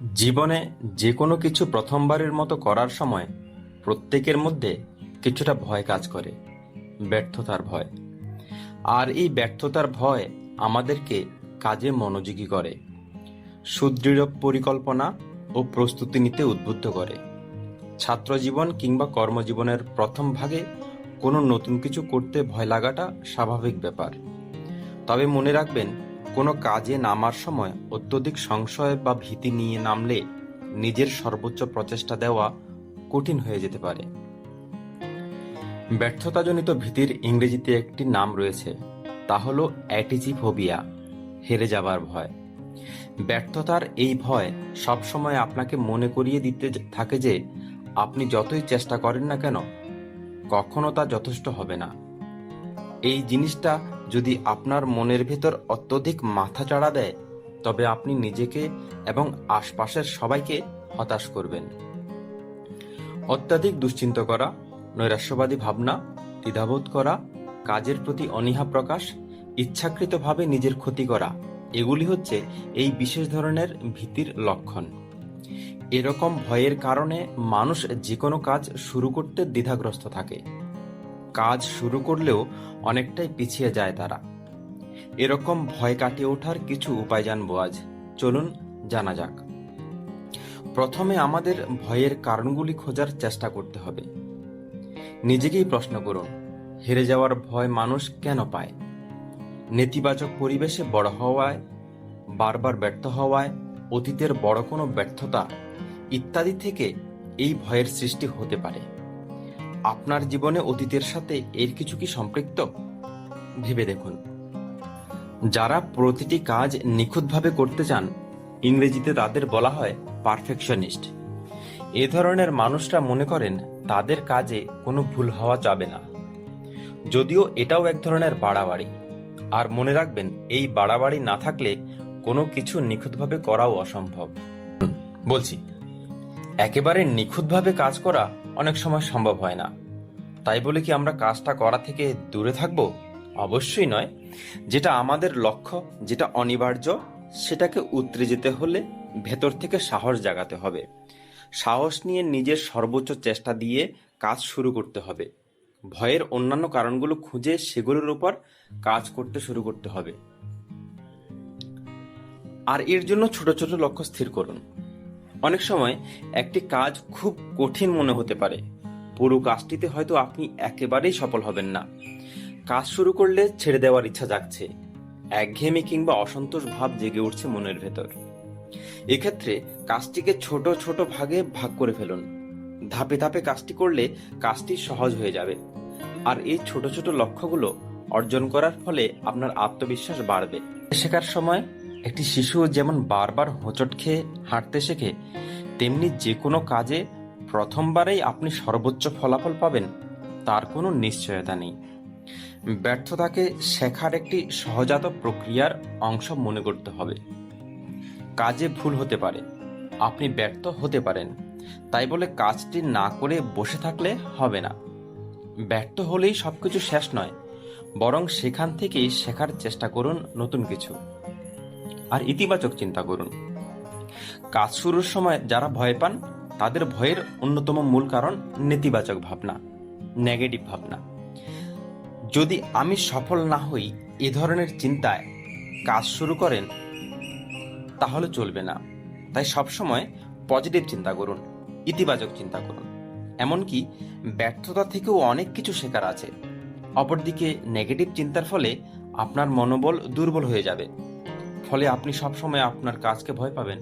জীবনে যে কোনো কিছু প্রথমবারের মতো করার সময় প্রত্যেকের মধ্যে কিছুটা ভয় কাজ করে, ব্যর্থতার ভয়। আর এই ব্যর্থতার ভয় আমাদেরকে কাজে মনোযোগী করে, সুদৃঢ় পরিকল্পনা ও প্রস্তুতি নিতে উদ্বুদ্ধ করে। ছাত্রজীবন কিংবা কর্মজীবনের প্রথম ভাগে কোনো নতুন কিছু করতে ভয় লাগাটা স্বাভাবিক ব্যাপার। তবে মনে রাখবেন, কোনো কাজে নামার সময় অত্যধিক সংশয় বা ভীতি নিয়ে নামলে নিজের সর্বোচ্চ প্রচেষ্টা দেওয়া কঠিন হয়ে যেতে পারে। ব্যর্থতাজনিত ভীতির ইংরেজিতে একটি নাম রয়েছে, তা হলো অ্যাটিজিফোবিয়া, হেরে যাবার ভয়। ব্যর্থতার এই ভয় সবসময় আপনাকে মনে করিয়ে দিতে থাকে যে আপনি যতই চেষ্টা করেন না কেন, কখনো তা যথেষ্ট হবে না। এই জিনিসটা যদি আপনার মনের ভেতর অত্যধিক মাথাচাড়া দেয়, তবে আপনি নিজেকে এবং আশপাশের সবাইকে হতাশ করবেন। অত্যাধিক দুশ্চিন্তা করা, নৈরাশ্যবাদী ভাবনা, দ্বিধাবোধ করা, কাজের প্রতি অনীহা প্রকাশ, ইচ্ছাকৃতভাবে নিজের ক্ষতি করা, এগুলি হচ্ছে এই বিশেষ ধরনের ভীতির লক্ষণ। এরকম ভয়ের কারণে মানুষ যে কোনো কাজ শুরু করতে দ্বিধাগ্রস্ত থাকে। কাজ শুরু করলেও অনেকটাই পিছিয়ে যায় তারা। এরকম ভয় কাটিয়ে ওঠার কিছু উপায় জানবো আজ। চলুন জানা যাক। প্রথমে আমাদের ভয়ের কারণগুলি খোঁজার চেষ্টা করতে হবে। নিজেকেই প্রশ্ন করুন, হেরে যাওয়ার ভয় মানুষ কেন পায়? নেতিবাচক পরিবেশে বড় হওয়ায়, বারবার ব্যর্থ হওয়ায়, অতীতের বড় কোনো ব্যর্থতা ইত্যাদি থেকে এই ভয়ের সৃষ্টি হতে পারে। আপনার জীবনে অতীতের সাথে এর কিছু কি সম্পৃক্ত? ভেবে দেখুন। যারা প্রতিটি কাজ নিখুঁতভাবে করতে চান, ইংরেজিতে তাদের বলা হয় পারফেকশনিস্ট। এ ধরনের মানুষরা মনে করেন তাদের কাজে কোনো ভুল হওয়া যাবে না, যদিও এটাও এক ধরনের বাড়াবাড়ি। আর মনে রাখবেন, এই বাড়াবাড়ি না থাকলে কোনো কিছু নিখুঁতভাবে করাও অসম্ভব। বলছি, একেবারে নিখুঁতভাবে কাজ করা অনেক সময় সম্ভব হয় না। তাই বলে কি আমরা কাজটা করা থেকে দূরে থাকব? অবশ্যই নয়। যেটা আমাদের লক্ষ্য, যেটা অনিবার্য, সেটাকে উতরে যেতে হলে ভেতর থেকে সাহস জাগাতে হবে। সাহস নিয়ে নিজের সর্বোচ্চ চেষ্টা দিয়ে কাজ শুরু করতে হবে। ভয়ের অন্যান্য কারণগুলো খুঁজে সেগুলোর উপর কাজ করতে শুরু করতে হবে। আর এর জন্য ছোট ছোট লক্ষ্য স্থির করুন। অনেক সময় একটি কাজ খুব কঠিন মনে হতে পারে। পুরো কাজটিতে হয়তো আপনি একেবারেই সফল হবেন না। কাজ শুরু করলে ছেড়ে দেওয়ার ইচ্ছা জাগছে, একঘেয়েমি কিংবা অসন্তোষ ভাব জেগে উঠছে মনের ভেতর। এক্ষেত্রে কাজটিকে ছোট ছোট ভাগে ভাগ করে ফেলুন। ধাপে ধাপে কাজটি করলে কাজটি সহজ হয়ে যাবে। আর এই ছোট ছোট লক্ষ্যগুলো অর্জন করার ফলে আপনার আত্মবিশ্বাস বাড়বে। শেখার সময় একটি শিশু যেমন বারবার হোঁচট খেয়ে হাঁটতে শেখে, তেমনি যে কোনো কাজে প্রথমবারেই আপনি সর্বোচ্চ ফলাফল পাবেন তার কোনো নিশ্চয়তা নেই। ব্যর্থতাকে শেখার একটি সহজাত প্রক্রিয়ার অংশ মনে করতে হবে। কাজে ভুল হতে পারে, আপনি ব্যর্থ হতে পারেন, তাই বলে কাজটি না করে বসে থাকলে হবে না। ব্যর্থ হলেই সবকিছু শেষ নয়, বরং সেখান থেকেই শেখার চেষ্টা করুন নতুন কিছু। আর ইতিবাচক চিন্তা করুন। কাজ শুরুর সময় যারা ভয় পান, তাদের ভয়ের অন্যতম মূল কারণ নেতিবাচক ভাবনা, নেগেটিভ ভাবনা। যদি আমি সফল না হই এ ধরনের চিন্তায় কাজ শুরু করেন, তাহলে চলবে না। তাই সবসময় পজিটিভ চিন্তা করুন, ইতিবাচক চিন্তা করুন। এমনকি ব্যর্থতা থেকেও অনেক কিছু শেখার আছে। অপরদিকে নেগেটিভ চিন্তার ফলে আপনার মনোবল দুর্বল হয়ে যাবে, ফলে আপনি সবসময় আপনার কাজকে ভয় পাবেন।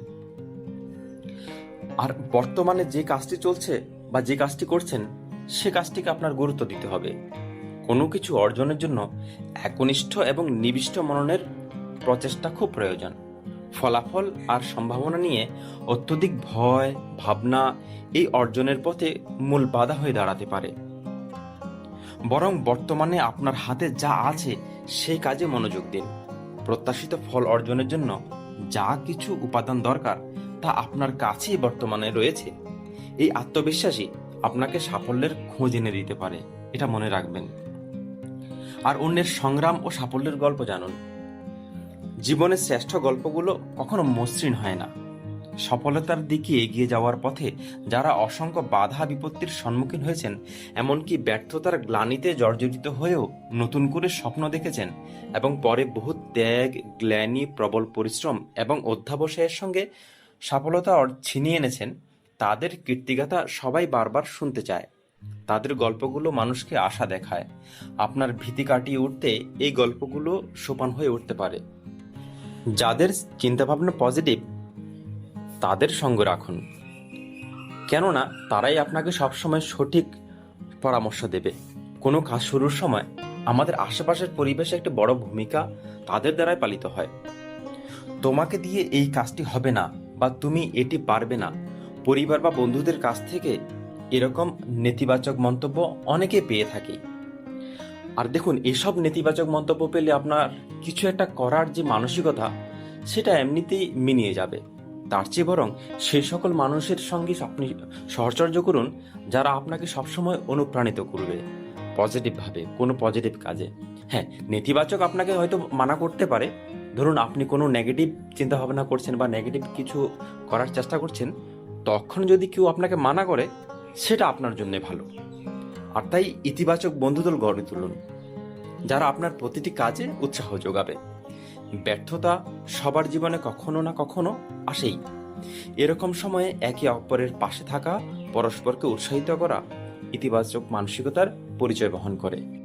আর বর্তমানে যে কাজটি চলছে বা যে কাজটি করছেন, সে কাজটিকে আপনার গুরুত্ব দিতে হবে। কোনো কিছু অর্জনের জন্য একনিষ্ঠ এবং নিবিষ্ট মননের প্রচেষ্টা খুব প্রয়োজন। ফলাফল আর সম্ভাবনা নিয়ে অত্যধিক ভয় ভাবনা এই অর্জনের পথে মূল বাধা হয়ে দাঁড়াতে পারে। বরং বর্তমানে আপনার হাতে যা আছে সেই কাজে মনোযোগ দিন। প্রত্যাশিত ফল অর্জনের জন্য যা কিছু উপাদান দরকার তা আপনার কাছেই বর্তমানে রয়েছে। এই আত্মবিশ্বাসী আপনাকে সাফল্যের খোঁজ এনে দিতে পারে, এটা মনে রাখবেন। আর অন্যের সংগ্রাম ও সাফল্যের গল্প জানুন। জীবনের শ্রেষ্ঠ গল্পগুলো কখনো মসৃণ হয় না, সফলতার দিকে এগিয়ে যাওয়ার পথে যারা অসংখ্য বাধা বিপত্তির সম্মুখীন হয়েছেন, এমনকি ব্যর্থতার গ্লানিতে জর্জরিত হয়েও নতুন করে স্বপ্ন দেখেছেন এবং পরে বহু ত্যাগ, গ্লানি, প্রবল পরিশ্রম এবং অধ্যবসায়ের সঙ্গে সফলতা ছিনিয়ে এনেছেন, তাদের কীর্তিগাথা সবাই বারবার শুনতে চায়। তাদের গল্পগুলো মানুষকে আশা দেখায়। আপনার ভীতি কাটিয়ে উঠতে এই গল্পগুলো সোপান হয়ে উঠতে পারে। যাদের চিন্তাভাবনা পজিটিভ, তাদের সঙ্গে রাখুন, কেননা তারাই আপনাকে সবসময় সঠিক পরামর্শ দেবে। কোনো কাজ শুরুর সময় আমাদের আশেপাশের পরিবেশে একটি বড় ভূমিকা তাদের দ্বারাই পালিত হয়। তোমাকে দিয়ে এই কাজটি হবে না বা তুমি এটি পারবে না, পরিবার বা বন্ধুদের কাছ থেকে এরকম নেতিবাচক মন্তব্য অনেকে পেয়ে থাকি। আর দেখুন, এসব নেতিবাচক মন্তব্য পেলে আপনার কিছু একটা করার যে মানসিকতা, সেটা এমনিতেই মিনিয়ে যাবে। তার চেয়ে বরং সেই সকল মানুষের সঙ্গে আপনি সহচর্য করুন যারা আপনাকে সবসময় অনুপ্রাণিত করবে পজিটিভভাবে, কোনো পজিটিভ কাজে। হ্যাঁ, নেতিবাচক আপনাকে হয়তো মানা করতে পারে। ধরুন আপনি কোনো নেগেটিভ চিন্তা ভাবনা করছেন বা নেগেটিভ কিছু করার চেষ্টা করছেন, তখন যদি কেউ আপনাকে মানা করে, সেটা আপনার জন্য ভালো। আর তাই ইতিবাচক বন্ধুদল গড়ে তুলুন যারা আপনার প্রতিটি কাজে উৎসাহ যোগাবে। ব্যর্থতা সবার জীবনে কখনো না কখনো আসেই। এরকম সময়ে একে অপরের পাশে থাকা, পরস্পরকে উৎসাহিত করা ইতিবাচক মানসিকতার পরিচয় বহন করে।